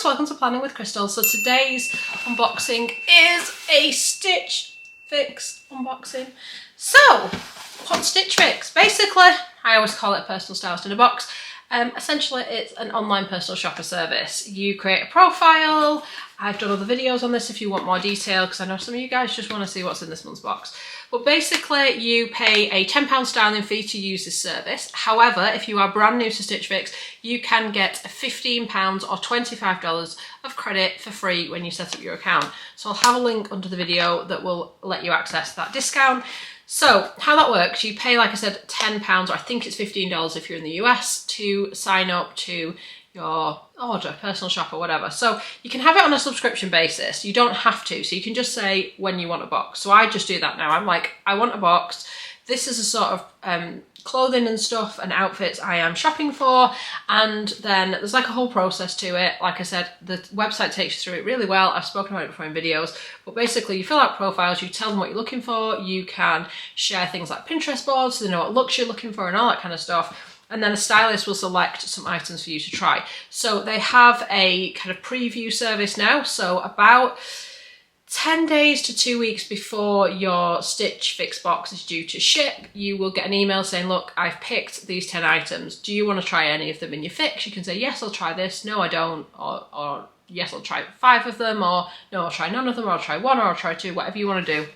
welcome to Planning with Crystal. So today's unboxing is a Stitch Fix unboxing. So, what's Stitch Fix? Basically, I always call it a personal stylist in a box. Essentially, it's an online personal shopper service. You create a profile. I've done other videos on this if you want more detail, because I know some of you guys just want to see what's in this month's box. But basically, you pay a £10 styling fee to use this service. However, if you are brand new to Stitch Fix, you can get £15 or $25 of credit for free when you set up your account. So I'll have a link under the video that will let you access that discount. So how that works, you pay, like I said, £10, or I think it's $15 if you're in the US, to sign up to your order, personal shopper, whatever. So you can have it on a subscription basis. You don't have to. So you can just say when you want a box. So I just do that now. I'm like, I want a box. This is a sort of clothing and stuff and outfits I am shopping for. And then there's like a whole process to it. Like I said, the website takes you through it really well. I've spoken about it before in videos. But basically, you fill out profiles, you tell them what you're looking for. You can share things like Pinterest boards so they know what looks you're looking for and all that kind of stuff. And then a stylist will select some items for you to try. So they have a kind of preview service now. So about 10 days to 2 weeks before your Stitch Fix box is due to ship, you will get an email saying, look, I've picked these 10 items. Do you want to try any of them in your fix? You can say, yes, I'll try this. No, I don't. Or yes, I'll try 5 of them. Or no, I'll try none of them. Or I'll try 1 or I'll try 2, whatever you want to do.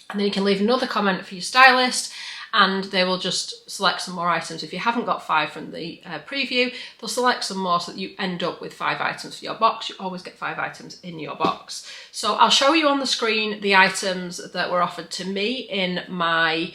And then you can leave another comment for your stylist, and they will just select some more items. If you haven't got 5 from the preview, they'll select some more so that you end up with 5 items for your box. You always get 5 items in your box. So I'll show you on the screen the items that were offered to me in my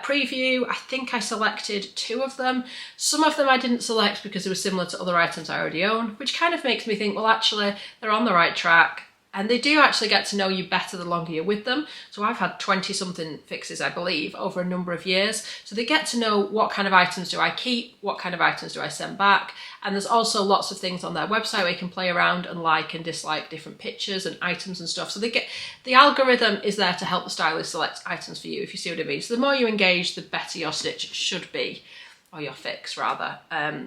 preview. I think I selected 2 of them. Some of them I didn't select because they were similar to other items I already own, which kind of makes me think, well, actually, they're on the right track. And they do actually get to know you better the longer you're with them. So I've had 20-something fixes, I believe, over a number of years. So they get to know what kind of items do I keep, what kind of items do I send back. And there's also lots of things on their website where you can play around and like and dislike different pictures and items and stuff. So they get, the algorithm is there to help the stylist select items for you, if you see what I mean. So the more you engage, the better your stitch should be, or your fix rather.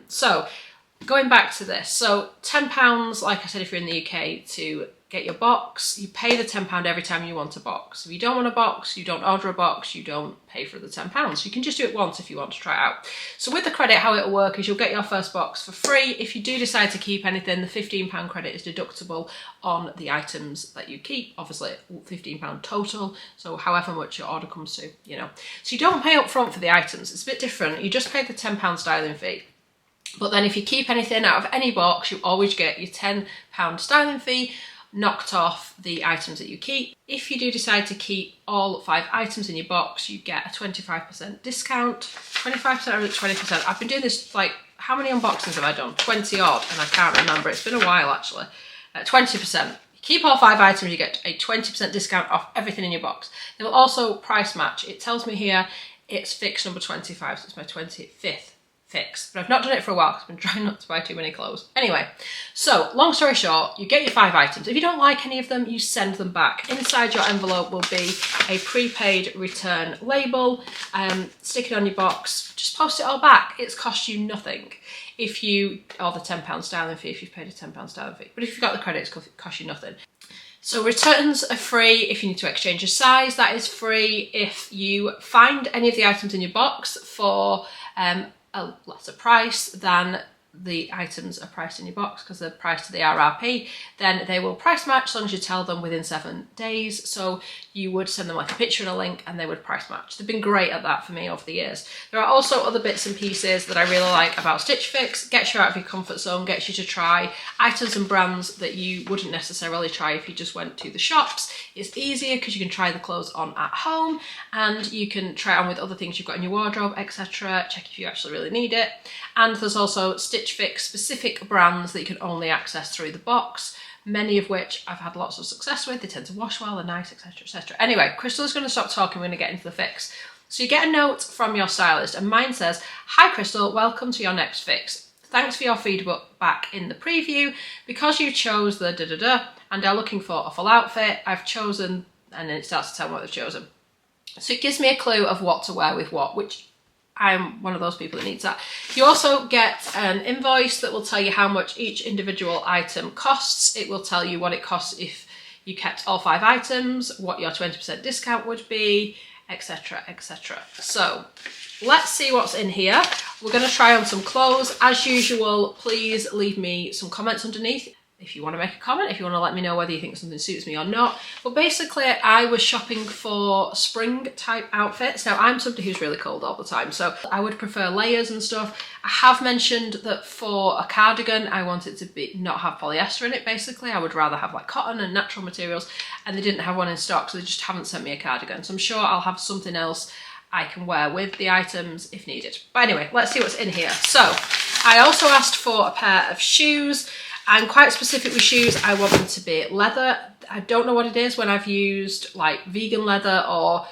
So going back to this, so £10, like I said, if you're in the UK, to get your box. You pay the £10 every time you want a box. If you don't want a box, you don't order a box, you don't pay for the £10. You can just do it once if you want to try it out. So with the credit, how it'll work is you'll get your first box for free. If you do decide to keep anything, the £15 credit is deductible on the items that you keep. Obviously, £15 total, so however much your order comes to, you know. So you don't pay up front for the items. It's a bit different. You just pay the £10 styling fee. But then if you keep anything out of any box, you always get your £10 styling fee knocked off the items that you keep. If you do decide to keep all 5 items in your box, you get a 25% discount. 25% or 20%. I've been doing this, like, how many unboxings have I done? 20 odd, and I can't remember. It's been a while, actually. 20%. You keep all 5 items, you get a 20% discount off everything in your box. They will also price match. It tells me here it's fix number 25, so it's my 25th fix, but I've not done it for a while because I've been trying not to buy too many clothes. Anyway, so long story short, you get your 5 items. If you don't like any of them, you send them back. Inside your envelope will be a prepaid return label. Stick it on your box, just post it all back. It's cost you nothing. If you, or the £10 styling fee if you've paid a £10 styling fee, but if you've got the credit, it's cost you nothing. So returns are free. If you need to exchange a size, that is free. If you find any of the items in your box for a lesser price than the items are priced in your box because they're priced to the RRP, then they will price match as long as you tell them within 7 days. So you would send them like a picture and a link and they would price match. They've been great at that for me over the years. There are also other bits and pieces that I really like about Stitch Fix. Gets you out of your comfort zone, gets you to try items and brands that you wouldn't necessarily try if you just went to the shops. It's easier because you can try the clothes on at home and you can try it on with other things you've got in your wardrobe, etc. Check if you actually really need it. And there's also Stitch Fix specific brands that you can only access through the box, many of which I've had lots of success with. They tend to wash well, they're nice, etc, etc. Anyway, Crystal is going to stop talking, we're going to get into the fix. So you get a note from your stylist and mine says, "Hi Crystal, welcome to your next fix. Thanks for your feedback in the preview. Because you chose the da-da-da and are looking for a full outfit, I've chosen," and then it starts to tell me what they've chosen. So it gives me a clue of what to wear with what, which I'm one of those people that needs that. You also get an invoice that will tell you how much each individual item costs. It will tell you what it costs if you kept all 5 items, what your 20% discount would be, etc, etc. So let's see what's in here. We're going to try on some clothes. As usual, please leave me some comments underneath if you want to make a comment, if you want to let me know whether you think something suits me or not. But basically, I was shopping for spring type outfits. Now, I'm somebody who's really cold all the time, so I would prefer layers and stuff. I have mentioned that for a cardigan, I want it to be not have polyester in it, basically. I would rather have like cotton and natural materials, and they didn't have one in stock, so they just haven't sent me a cardigan. So I'm sure I'll have something else I can wear with the items if needed. But anyway, let's see what's in here. So I also asked for a pair of shoes. I'm quite specific with shoes. I want them to be leather. I don't know what it is when I've used like vegan leather or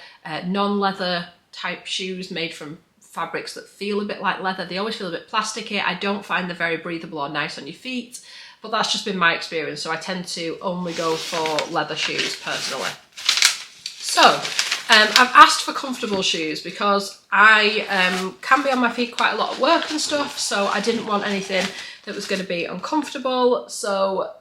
non-leather type shoes made from fabrics that feel a bit like leather. They always feel a bit plasticky. I don't find they're very breathable or nice on your feet, but that's just been my experience. So I tend to only go for leather shoes personally. So I've asked for comfortable shoes because I can be on my feet quite a lot at work and stuff, so I didn't want anything that was going to be uncomfortable, so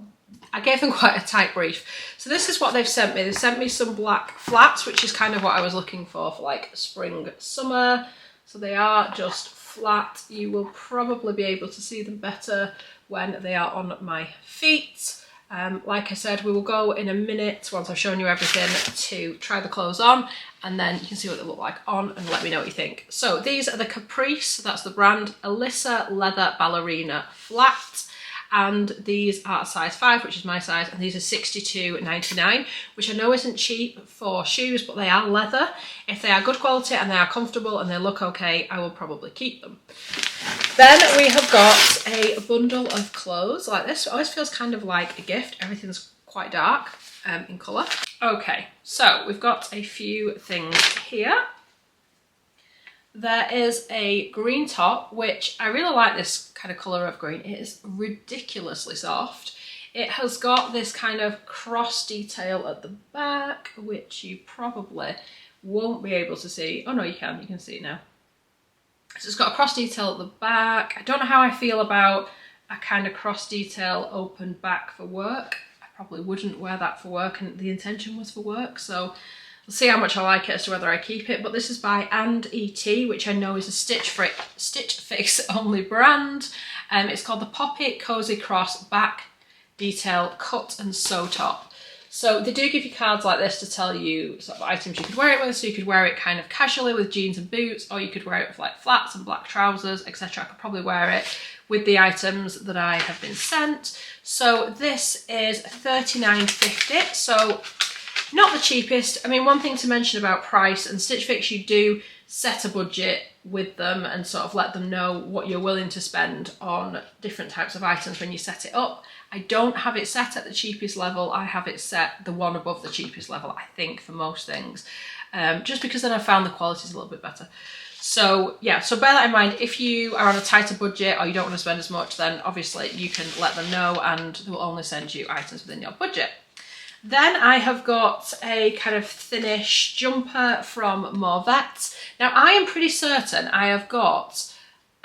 I gave them quite a tight brief. So this is what they've sent me. They've sent me some black flats, which is kind of what I was looking for like spring, summer. So they are just flat. You will probably be able to see them better when they are on my feet. Like I said, we will go in a minute once I've shown you everything to try the clothes on, and then you can see what they look like on and let me know what you think. So these are the Caprice, that's the brand, Alyssa Leather Ballerina Flat, and these are a size 5, which is my size, and these are $62.99, which I know isn't cheap for shoes, but they are leather. If they are good quality and they are comfortable and they look okay, I will probably keep them. Then we have got a bundle of clothes like this. It always feels kind of like a gift. Everything's quite dark in colour. Okay, so we've got a few things here. There is a green top, which I really like this kind of colour of green. It is ridiculously soft. It has got this kind of cross detail at the back, which you probably won't be able to see. Oh no, you can see it now. So it's got a cross detail at the back. I don't know how I feel about a kind of cross detail open back for work. I probably wouldn't wear that for work, and the intention was for work, so we'll see how much I like it as to whether I keep it. But this is by &ET, which I know is a Stitch Fix only brand. It's called the Poppy Cozy Cross Back Detail Cut and Sew Top. So they do give you cards like this to tell you sort of items you could wear it with. So you could wear it kind of casually with jeans and boots, or you could wear it with like flats and black trousers, etc. I could probably wear it with the items that I have been sent. So this is $39.50. So not the cheapest. I mean, one thing to mention about price and Stitch Fix, you do set a budget with them and sort of let them know what you're willing to spend on different types of items when you set it up. I don't have it set at the cheapest level. I have it set the one above the cheapest level, I think, for most things, just because then I found the quality is a little bit better. So yeah, so bear that in mind. If you are on a tighter budget or you don't want to spend as much, then obviously you can let them know and they will only send you items within your budget. Then I have got a kind of thinnish jumper from Morvette. Now I am pretty certain I have got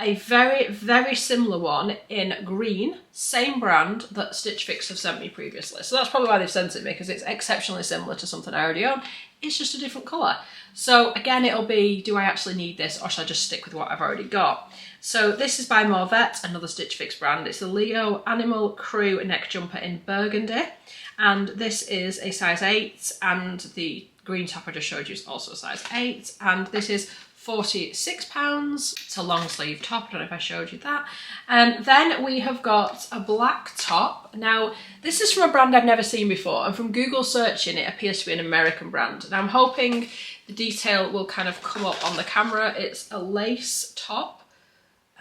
a very, very similar one in green, same brand that Stitch Fix have sent me previously. So that's probably why they've sent it me, because it's exceptionally similar to something I already own. It's just a different colour. So again, it'll be, do I actually need this, or should I just stick with what I've already got? So this is by Morvette, another Stitch Fix brand. It's the Leo Animal Crew neck jumper in burgundy. And this is a size 8, and the green top I just showed you is also a size 8. And this is £46. It's a long sleeve top, I don't know if I showed you that. Then we have got a black top. Now, this is from a brand I've never seen before, and from Google searching it appears to be an American brand. And I'm hoping the detail will kind of come up on the camera. It's a lace top,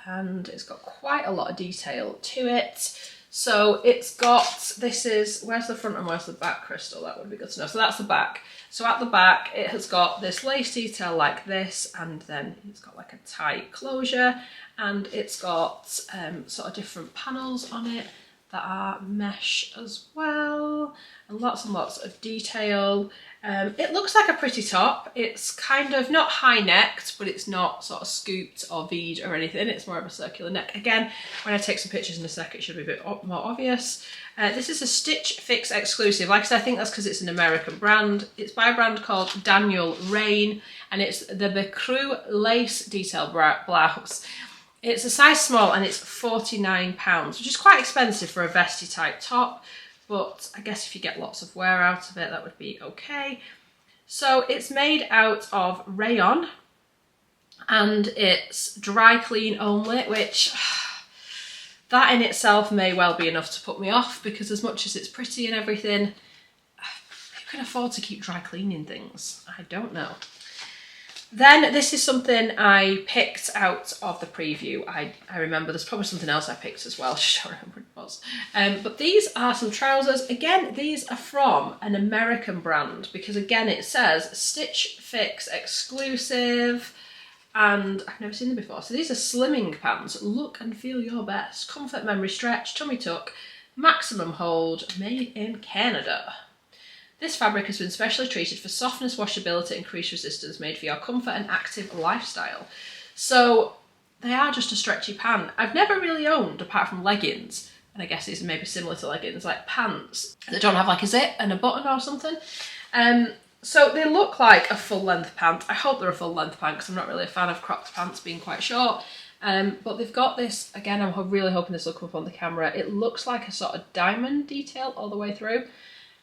and it's got quite a lot of detail to it. So it's got, this is, where's the front and where's the back, Crystal? That would be good to know. So that's the back. So at the back, it has got this lace detail like this, and then it's got like a tight closure, and it's got sort of different panels on it. that are mesh as well, and lots of detail. It looks like a pretty top. It's kind of not high necked, but it's not sort of scooped or V'd or anything. It's more of a circular neck. Again, when I take some pictures in a sec, it should be a bit more obvious. This is a Stitch Fix exclusive. Like I said, I think that's because it's an American brand. It's by a brand called Daniel Rain, and it's the Becreux lace detail blouse. It's a size small and it's £49, which is quite expensive for a vesty type top. But I guess if you get lots of wear out of it, that would be okay. So it's made out of rayon and it's dry clean only, which that in itself may well be enough to put me off, because as much as it's pretty and everything, who can afford to keep dry cleaning things? I don't know. Then this is something I picked out of the preview. I remember there's probably something else I picked as well, I just don't remember what it was. But these are some trousers. Again, these are from an American brand, because again it says Stitch Fix exclusive, and I've never seen them before. So these are slimming pants. Look and feel your best. Comfort, memory, stretch, tummy tuck, maximum hold, made in Canada. This fabric has been specially treated for softness, washability and crease resistance, made for your comfort and active lifestyle. So they are just a stretchy pant. I've never really owned, apart from leggings, and I guess these are maybe similar to leggings, like pants that don't have like a zip and a button or something. So they look like a full length pant. I hope they're a full length pant because I'm not really a fan of cropped pants being quite short. But they've got this, again, I'm really hoping this will come up on the camera. It looks like a sort of diamond detail all the way through.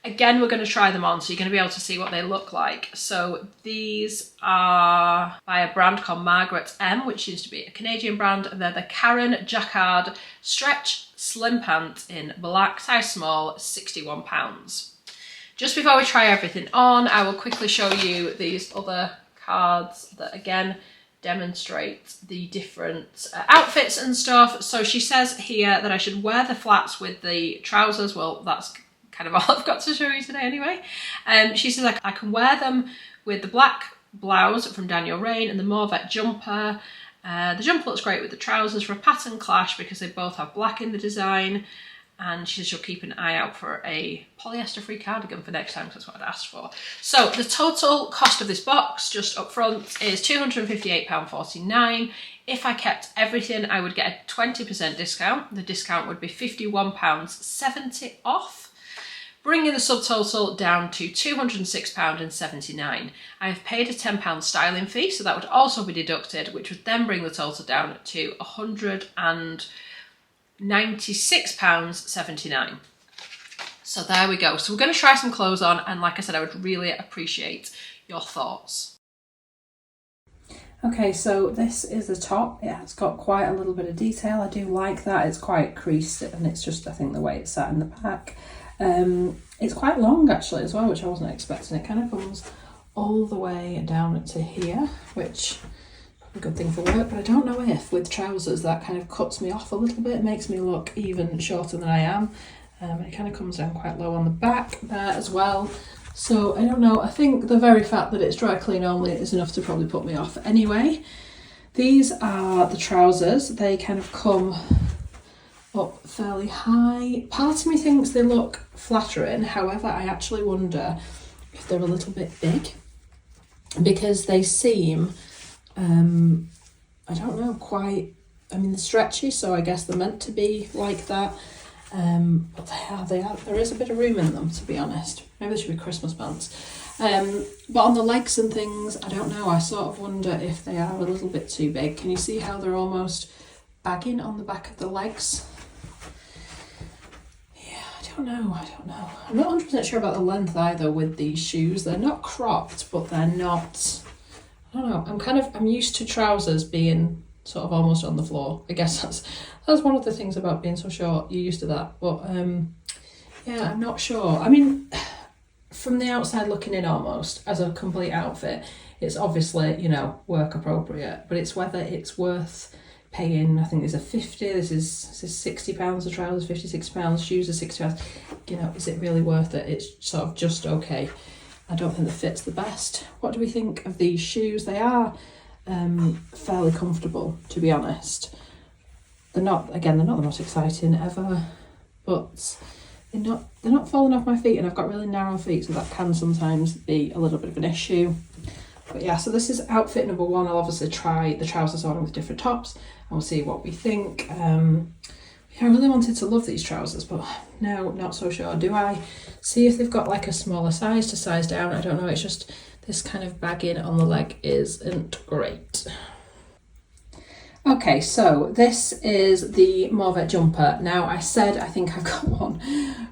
Again, we're going to try them on, so you're going to be able to see what they look like. So these are by a brand called Margaret M, which used to be a Canadian brand. And they're the Karen Jacquard Stretch Slim Pant in black, size small, £61. Just before we try everything on, I will quickly show you these other cards that, again, demonstrate the different outfits and stuff. So she says here that I should wear the flats with the trousers. Well, that's kind of all I've got to show you today anyway. She says I can wear them with the black blouse from Daniel Rain and the Mauvet jumper. The jumper looks great with the trousers for a pattern clash because they both have black in the design. And she says she'll keep an eye out for a polyester-free cardigan for next time, because that's what I'd asked for. So the total cost of this box, just up front, is £258.49. If I kept everything, I would get a 20% discount. The discount would be £51.70 off, bringing the subtotal down to £206.79. I have paid a £10 styling fee, so that would also be deducted, which would then bring the total down to £196.79. So there we go. So we're going to try some clothes on, and like I said, I would really appreciate your thoughts. Okay, so this is the top. Yeah, it's got quite a little bit of detail. I do like that. It's quite creased, and it's just, I think, the way it's sat in the back. It's quite long actually as well, which I wasn't expecting. It kind of comes all the way down to here, which a good thing for work, but I don't know if with trousers that kind of cuts me off a little bit. It makes me look even shorter than I am. It kind of comes down quite low on the back there as well. So I don't know, I think the very fact that it's dry clean only is enough to probably put me off anyway. These are the trousers. They kind of come up fairly high. Part of me thinks they look flattering, however I actually wonder if they're a little bit big, because they seem I don't know, quite, I mean, they're stretchy, so I guess they're meant to be like that. But they are, there is a bit of room in them, to be honest. Maybe they should be Christmas pants. But on the legs and things, I don't know, I sort of wonder if they are a little bit too big. Can you see how they're almost bagging on the back of the legs? Yeah, I don't know. I'm not 100% sure about the length either with these shoes. They're not cropped, but they're not, I don't know, I'm used to trousers being sort of almost on the floor. I guess that's one of the things about being so short, you're used to that. But yeah, I'm not sure. I mean, from the outside looking in almost, as a complete outfit, it's obviously, you know, work appropriate, but it's whether it's worth paying. I think there's a 50, this is £60 a trousers, £56, shoes are £60. You know, is it really worth it? It's sort of just okay. I don't think the fit's the best. What do we think of these shoes? They are fairly comfortable, to be honest. They're not the most exciting ever, but they're not falling off my feet, and I've got really narrow feet, so that can sometimes be a little bit of an issue. But yeah, so this is outfit number one. I'll obviously try the trousers on with different tops and we'll see what we think. Yeah, I really wanted to love these trousers, but now not so sure. Do I see if they've got like a smaller size to size down? I don't know. It's just this kind of bagging on the leg isn't great. Okay, so this is the Mauvet jumper. Now I said I think I've got one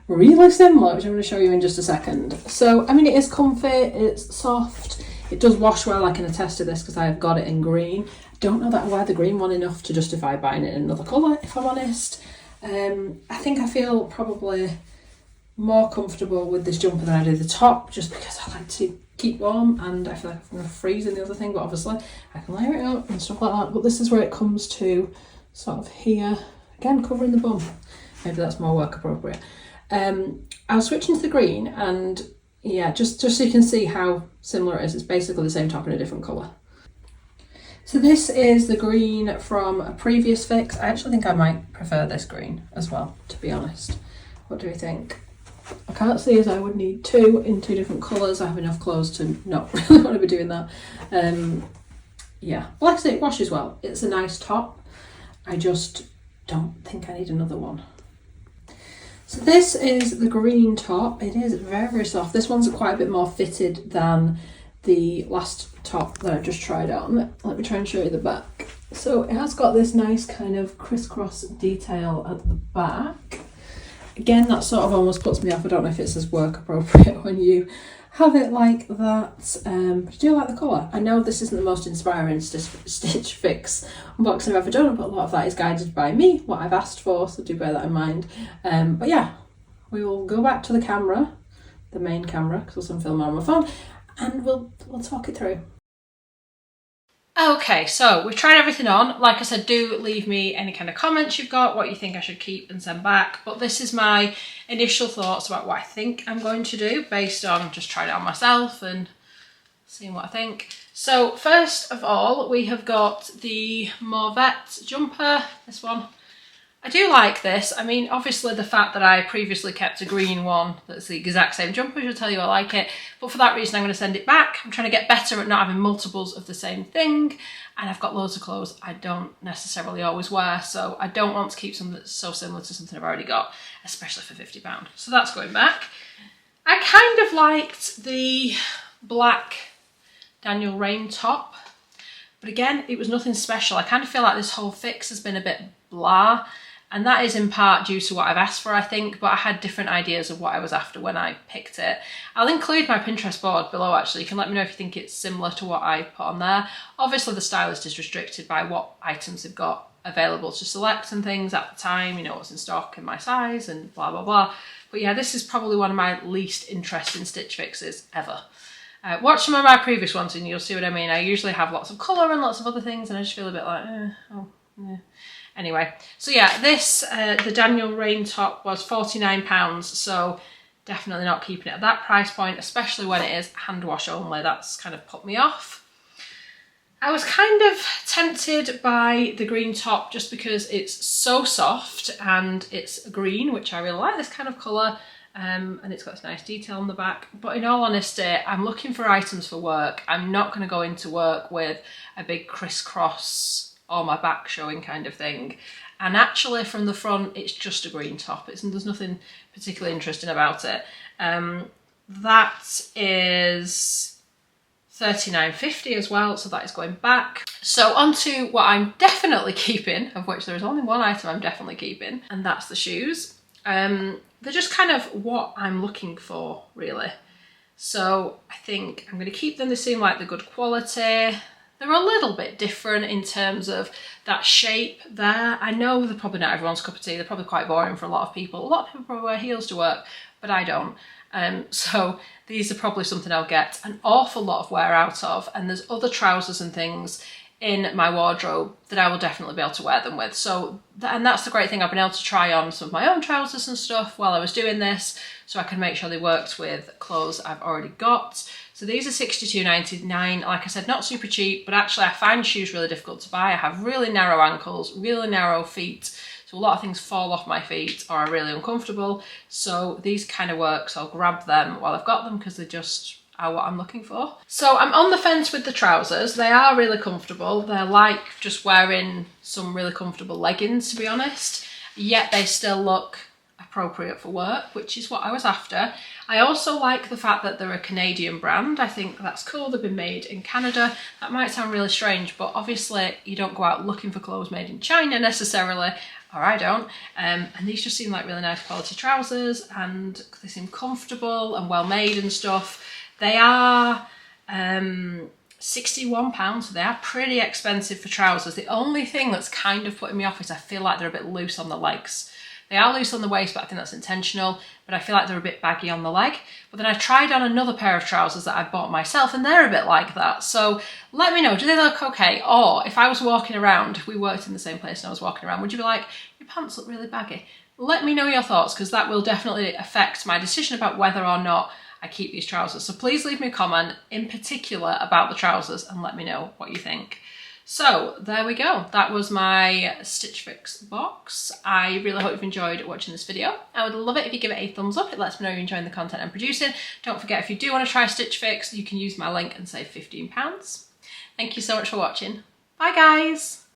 really similar, which I'm going to show you in just a second. So, I mean, it is comfy, it's soft. It does wash well, I can attest to this because I have got it in green. I don't know that I wear the green one enough to justify buying it in another colour, if I'm honest. I think I feel probably more comfortable with this jumper than I do the top, just because I like to keep warm and I feel like I'm going to freeze in the other thing, but obviously I can layer it up and stuff like that. But this is where it comes to sort of here, again covering the bum. Maybe that's more work appropriate. I'll switch into the green, and yeah, just so you can see how similar it is. It's basically the same top in a different colour. So this is the green from a previous fix. I actually think I might prefer this green as well, to be honest. What do you think? I can't see as I would need two in two different colours. I have enough clothes to not really want to be doing that. Yeah, well, like I say, it washes well. It's a nice top. I just don't think I need another one. So this is the green top. It is very, very soft. This one's quite a bit more fitted than the last top that I've just tried on. Let me try and show you the back. So it has got this nice kind of crisscross detail at the back. Again, that sort of almost puts me off. I don't know if it's as work appropriate when you have it like that. But I do like the colour. I know this isn't the most inspiring Stitch Fix unboxing I've ever done, but a lot of that is guided by me, what I've asked for, so do bear that in mind. But yeah, we will go back to the camera, the main camera, because I'm filming on my phone, and we'll talk it through. Okay, so we've tried everything on. Like I said, do leave me any kind of comments you've got, what you think I should keep and send back. But this is my initial thoughts about what I think I'm going to do based on just trying it on myself and seeing what I think. So first of all, we have got the Mauvet jumper, this one. I do like this. I mean, obviously the fact that I previously kept a green one that's the exact same jumper should tell you I like it, but for that reason I'm going to send it back. I'm trying to get better at not having multiples of the same thing, and I've got loads of clothes I don't necessarily always wear, so I don't want to keep something that's so similar to something I've already got, especially for £50. So that's going back. I kind of liked the black Daniel Rain top, but again, it was nothing special. I kind of feel like this whole fix has been a bit blah. And that is in part due to what I've asked for, I think, but I had different ideas of what I was after when I picked it. I'll include my Pinterest board below, actually. You can let me know if you think it's similar to what I put on there. Obviously, the stylist is restricted by what items they've got available to select and things at the time, you know, what's in stock and my size and blah, blah, blah. But yeah, this is probably one of my least interesting Stitch Fixes ever. Watch some of my previous ones and you'll see what I mean. I usually have lots of colour and lots of other things and I just feel a bit like, yeah. Anyway, so yeah, this, the Daniel Rain top was £49, so definitely not keeping it at that price point, especially when it is hand wash only. That's kind of put me off. I was kind of tempted by the green top just because it's so soft and it's green, which I really like this kind of colour, and it's got this nice detail on the back. But in all honesty, I'm looking for items for work. I'm not going to go into work with a big crisscross or my back showing kind of thing. And actually from the front, it's just a green top. There's nothing particularly interesting about it. That is £39.50 as well, so that is going back. So on to what I'm definitely keeping, of which there is only one item I'm definitely keeping, and that's the shoes. They're just kind of what I'm looking for, really. So I think I'm going to keep them. They seem like they're good quality. They're a little bit different in terms of that shape there. I know they're probably not everyone's cup of tea. They're probably quite boring for a lot of people. A lot of people probably wear heels to work, but I don't. So these are probably something I'll get an awful lot of wear out of. And there's other trousers and things in my wardrobe that I will definitely be able to wear them with. So, and that's the great thing. I've been able to try on some of my own trousers and stuff while I was doing this, so I can make sure they worked with clothes I've already got. So these are £62.99. Like I said, not super cheap, but actually I find shoes really difficult to buy. I have really narrow ankles, really narrow feet. So a lot of things fall off my feet or are really uncomfortable. So these kind of work, so I'll grab them while I've got them because they just are what I'm looking for. So I'm on the fence with the trousers. They are really comfortable. They're like just wearing some really comfortable leggings, to be honest, yet they still look appropriate for work, which is what I was after. I also like the fact that they're a Canadian brand. I think that's cool. They've been made in Canada. That might sound really strange, but obviously you don't go out looking for clothes made in China necessarily, or I don't. And these just seem like really nice quality trousers, and they seem comfortable and well made and stuff. They are £61, so they are pretty expensive for trousers. The only thing that's kind of putting me off is I feel like they're a bit loose on the legs. They are loose on the waist, but I think that's intentional, but I feel like they're a bit baggy on the leg. But then I tried on another pair of trousers that I bought myself, and they're a bit like that. So let me know, do they look okay? Or if I was walking around, if we worked in the same place and I was walking around, would you be like, your pants look really baggy? Let me know your thoughts, because that will definitely affect my decision about whether or not I keep these trousers. So please leave me a comment in particular about the trousers and let me know what you think. So there we go. That was my Stitch Fix box. I really hope you've enjoyed watching this video. I would love it if you give it a thumbs up. It lets me know you're enjoying the content I'm producing. Don't forget, if you do want to try Stitch Fix, you can use my link and save £15. Thank you so much for watching. Bye guys.